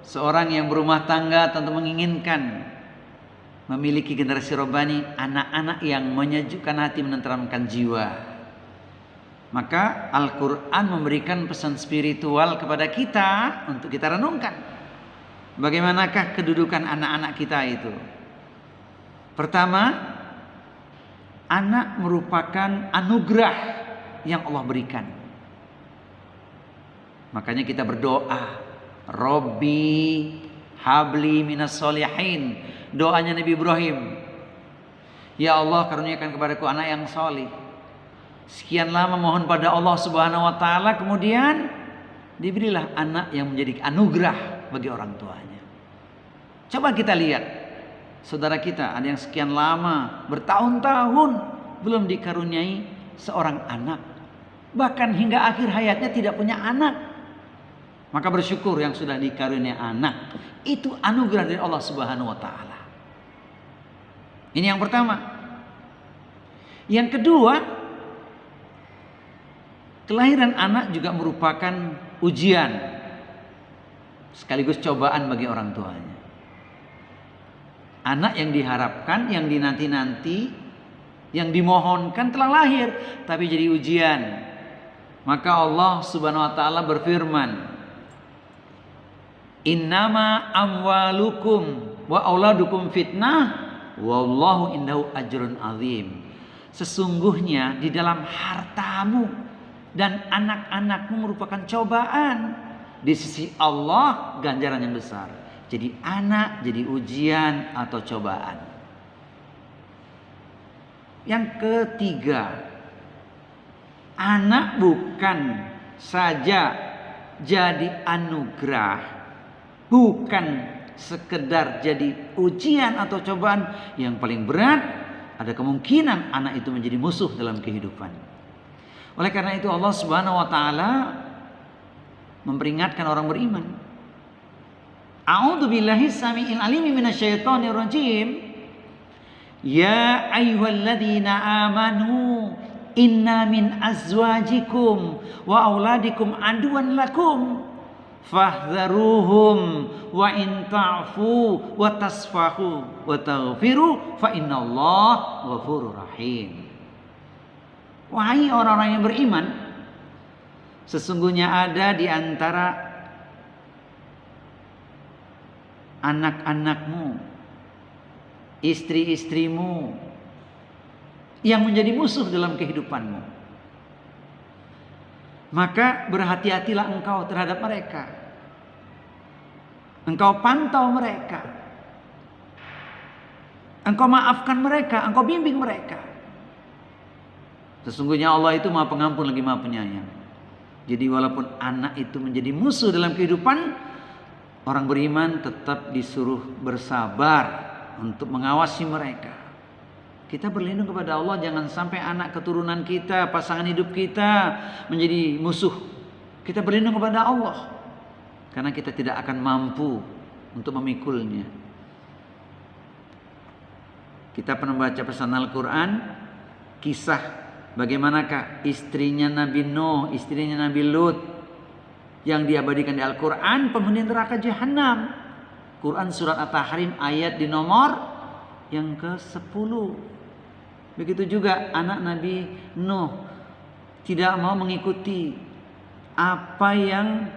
Seorang yang berumah tangga tentu menginginkan memiliki generasi robbani, anak-anak yang menyejukkan hati, menenteramkan jiwa. Maka Al-Quran memberikan pesan spiritual kepada kita untuk kita renungkan. Bagaimanakah kedudukan anak-anak kita itu? Pertama, anak merupakan anugerah yang Allah berikan. Makanya kita berdoa, Robbi habli minas solihin. Doanya Nabi Ibrahim, ya Allah karuniakan kepadaku anak yang solih. Sekian lama mohon pada Allah Subhanahu wa ta'ala, kemudian diberilah anak yang menjadi anugerah bagi orang tuanya. Coba kita lihat, saudara kita ada yang sekian lama, bertahun-tahun belum dikaruniai seorang anak, bahkan hingga akhir hayatnya tidak punya anak. Maka bersyukur yang sudah dikaruniai anak. Itu anugerah dari Allah Subhanahu wa ta'ala. Ini yang pertama. Yang kedua, kelahiran anak juga merupakan ujian sekaligus cobaan bagi orang tuanya. Anak yang diharapkan, yang dinanti-nanti, yang dimohonkan telah lahir, tapi jadi ujian. Maka Allah Subhanahu wa ta'ala berfirman, innama amwalukum wa auladukum fitnah wallahu indahu ajrun azim. Sesungguhnya di dalam hartamu dan anak-anakmu merupakan cobaan. Di sisi Allah ganjaran yang besar. Jadi anak jadi ujian atau cobaan. Yang ketiga, anak bukan saja jadi anugerah, bukan sekedar jadi ujian atau cobaan. Yang paling berat, ada kemungkinan anak itu menjadi musuh dalam kehidupan. Oleh karena itu Allah Subhanahu wa ta'ala memperingatkan orang beriman. A'udzu billahi samiil alim minasyaitonir rajim. Ya ayyuhalladzina amanu inna min azwajikum wa auladikum aduwan lakum fahdharuhum wa in ta'fu wa tasfahu wa taghfiru fa innallaha ghafurur rahim. Wahai orang-orang yang beriman, sesungguhnya ada di antara anak-anakmu, istri-istrimu yang menjadi musuh dalam kehidupanmu. Maka berhati-hatilah engkau terhadap mereka. Engkau pantau mereka. Engkau maafkan mereka, engkau bimbing mereka. Sesungguhnya Allah itu Maha Pengampun lagi Maha Penyayang. Jadi walaupun anak itu menjadi musuh dalam kehidupan, orang beriman tetap disuruh bersabar untuk mengawasi mereka. Kita berlindung kepada Allah, jangan sampai anak keturunan kita, pasangan hidup kita menjadi musuh. Kita berlindung kepada Allah, karena kita tidak akan mampu untuk memikulnya. Kita pernah baca pesan Al-Quran, kisah bagaimanakah istrinya Nabi Nuh, istrinya Nabi Lut, yang diabadikan di Al-Quran, penghuni neraka Jahannam. Quran surat At-Tahrim ayat di nomor yang ke-10. Begitu juga anak Nabi Nuh tidak mau mengikuti apa yang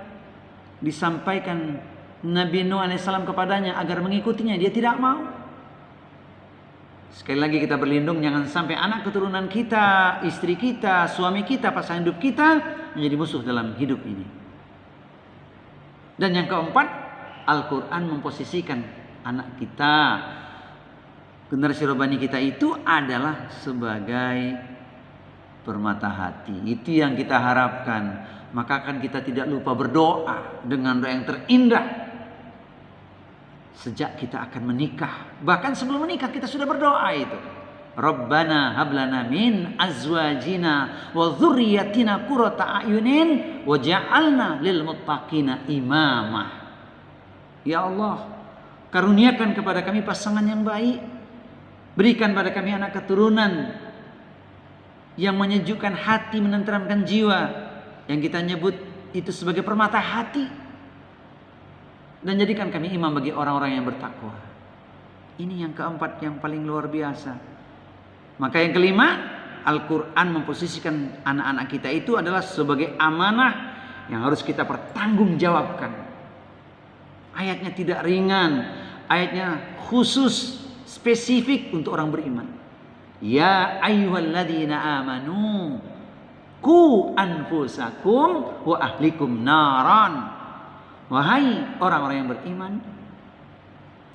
disampaikan Nabi Nuh alaihissalam kepadanya agar mengikutinya. Dia tidak mau. Sekali lagi kita berlindung, jangan sampai anak keturunan kita, istri kita, suami kita, pasangan hidup kita menjadi musuh dalam hidup ini. Dan yang keempat, Al-Quran memposisikan anak kita, generasi robbani kita itu adalah sebagai permata hati. Itu yang kita harapkan. Maka kan kita tidak lupa berdoa dengan doa yang terindah sejak kita akan menikah. Bahkan sebelum menikah kita sudah berdoa itu. Rabbana hablana min azwajina wa dzurriyyatina qurrata a'yunin waj'alna lil muttaqina imamah. Ya Allah, karuniakan kepada kami pasangan yang baik. Berikan pada kami anak keturunan yang menyejukkan hati, menenteramkan jiwa, yang kita nyebut itu sebagai permata hati. dan jadikan kami imam bagi orang-orang yang bertakwa. Ini yang keempat yang paling luar biasa. Maka yang kelima, Al-Quran memposisikan anak-anak kita itu adalah sebagai amanah yang harus kita pertanggungjawabkan. Ayatnya tidak ringan, ayatnya khusus, spesifik untuk orang beriman. Ya ayyuhalladzina amanu qu anfusakum wa ahlikum naran. Wahai orang-orang yang beriman,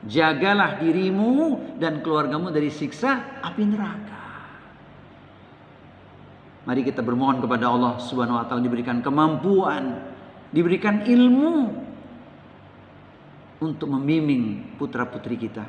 jagalah dirimu dan keluargamu dari siksa api neraka. Mari kita bermohon kepada Allah Subhanahu wa taala diberikan kemampuan, diberikan ilmu untuk membimbing putra-putri kita.